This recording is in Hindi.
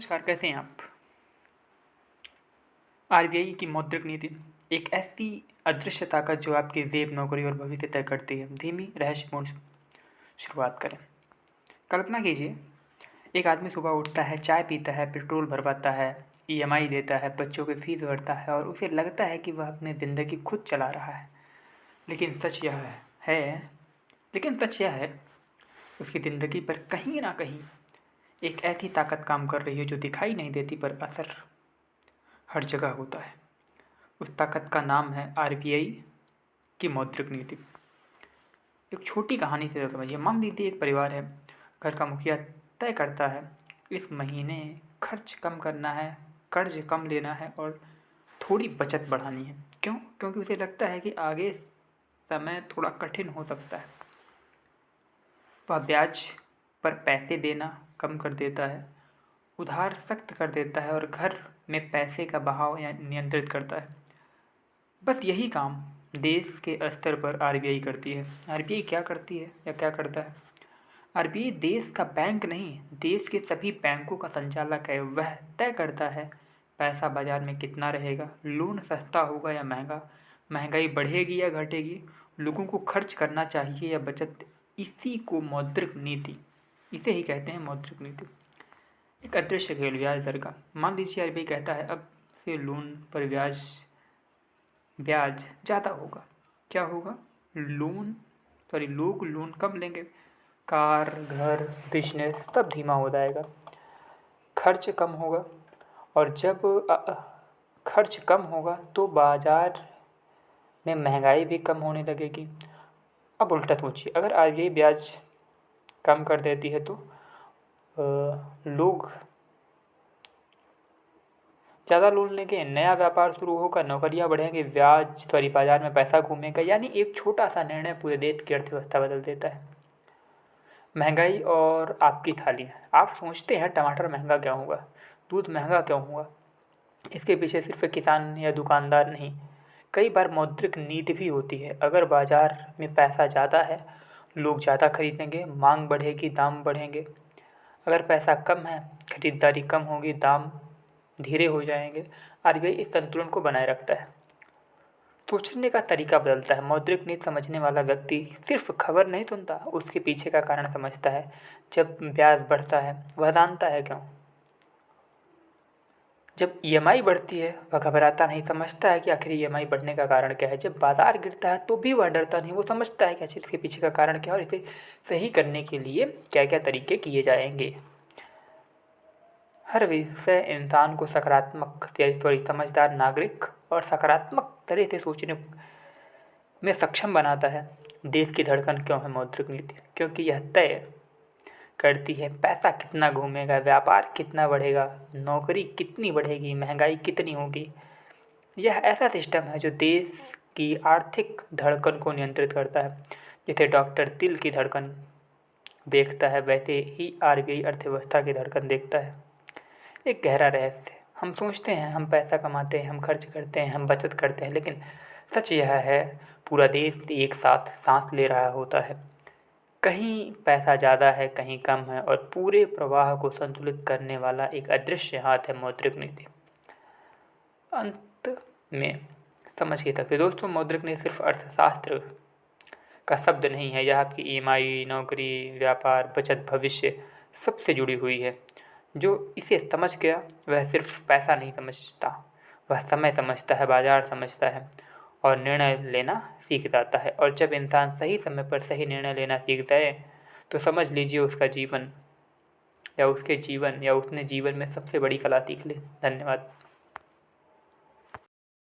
नमस्कार, कैसे हैं आप? आरबीआई की मौद्रिक नीति एक ऐसी अदृश्य ताकत जो आपकी जेब, नौकरी और भविष्य तय करती है। धीमी, रहस्यपूर्ण शुरुआत करें। कल्पना कीजिए, एक आदमी सुबह उठता है, चाय पीता है, पेट्रोल भरवाता है, ईएमआई देता है, बच्चों की फीस भरता है और उसे लगता है कि वह अपनी ज़िंदगी खुद चला रहा है। लेकिन सच यह है लेकिन सच यह है उसकी ज़िंदगी पर कहीं ना कहीं एक ऐसी ताकत काम कर रही है जो दिखाई नहीं देती, पर असर हर जगह होता है। उस ताकत का नाम है आरबीआई की मौद्रिक नीति। एक छोटी कहानी से समझिए। मान लीजिए एक परिवार है, घर का मुखिया तय करता है इस महीने खर्च कम करना है, कर्ज कम लेना है और थोड़ी बचत बढ़ानी है। क्यों? क्योंकि उसे लगता है कि आगे समय थोड़ा कठिन हो सकता है। वह ब्याज पर पैसे देना कम कर देता है, उधार सख्त कर देता है और घर में पैसे का बहाव या नियंत्रित करता है। बस यही काम देश के स्तर पर आरबीआई करती है। आरबीआई क्या करती है या क्या करता है? आरबीआई देश का बैंक नहीं, देश के सभी बैंकों का संचालक है। वह तय करता है पैसा बाजार में कितना रहेगा, लोन सस्ता होगा या महंगा, महंगाई बढ़ेगी या घटेगी, लोगों को खर्च करना चाहिए या बचत। इसी को मौद्रिक नीति, इसे ही कहते हैं मौद्रिक नीति। एक अदृश्य खेल, ब्याज दर का। मान लीजिए आरबीआई कहता है अब से लोन पर ब्याज ज़्यादा होगा। क्या होगा? लोग लोन कम लेंगे, कार, घर, बिजनेस सब धीमा हो जाएगा, खर्च कम होगा। और जब खर्च कम होगा तो बाजार में महंगाई भी कम होने लगेगी। अब उल्टा सोचिए, अगर आरबीआई ब्याज कम कर देती है तो लोग ज़्यादा लोन लेंगे, नया व्यापार शुरू होगा, नौकरियां बढ़ेंगी, बाजार में पैसा घूमेगा। यानी एक छोटा सा निर्णय पूरे देश की अर्थव्यवस्था बदल देता है। महंगाई और आपकी थाली। आप सोचते हैं टमाटर महंगा क्यों हुआ, दूध महंगा क्यों हुआ? इसके पीछे सिर्फ किसान या दुकानदार नहीं, कई बार मौद्रिक नीति भी होती है। अगर बाजार में पैसा ज़्यादा है, लोग ज़्यादा खरीदेंगे, मांग बढ़ेगी, दाम बढ़ेंगे। अगर पैसा कम है, खरीदारी कम होगी, दाम धीरे हो जाएंगे। आरबीआई इस संतुलन को बनाए रखता है। सोचने का तरीका बदलता है। मौद्रिक नीति समझने वाला व्यक्ति सिर्फ खबर नहीं सुनता, उसके पीछे का कारण समझता है। जब ब्याज बढ़ता है वह जानता है क्यों। जब ईएमआई बढ़ती है वह घबराता नहीं, समझता है कि आखिर ईएमआई बढ़ने का कारण क्या है। जब बाजार गिरता है तो भी वह डरता नहीं, वो समझता है कि आखिर इसके पीछे का कारण क्या है और इसे सही करने के लिए क्या क्या तरीके किए जाएंगे। हर विषय इंसान को सकारात्मक, समझदार नागरिक और सकारात्मक तरह से सोचने में सक्षम बनाता है। देश की धड़कन क्यों है मौद्रिक नीति? क्योंकि यह तय करती है पैसा कितना घूमेगा, व्यापार कितना बढ़ेगा, नौकरी कितनी बढ़ेगी, महंगाई कितनी होगी। यह ऐसा सिस्टम है जो देश की आर्थिक धड़कन को नियंत्रित करता है। जैसे डॉक्टर दिल की धड़कन देखता है, वैसे ही आरबीआई अर्थव्यवस्था की धड़कन देखता है। एक गहरा रहस्य, हम सोचते हैं हम पैसा कमाते हैं, हम खर्च करते हैं, हम बचत करते हैं, लेकिन सच यह है पूरा देश एक साथ सांस ले रहा होता है। कहीं पैसा ज़्यादा है, कहीं कम है, और पूरे प्रवाह को संतुलित करने वाला एक अदृश्य हाथ है मौद्रिक नीति। अंत में समझ के तक दोस्तों, मौद्रिक नीति सिर्फ अर्थशास्त्र का शब्द नहीं है, यह आपकी ईएमआई, नौकरी, व्यापार, बचत, भविष्य सबसे जुड़ी हुई है। जो इसे समझ गया वह सिर्फ पैसा नहीं समझता, वह समय समझता है, बाजार समझता है और निर्णय लेना सीख जाता है। और जब इंसान सही समय पर सही निर्णय लेना सीख जाए तो समझ लीजिए उसका जीवन या उसके जीवन या उसने जीवन में सबसे बड़ी कला सीख ली। धन्यवाद।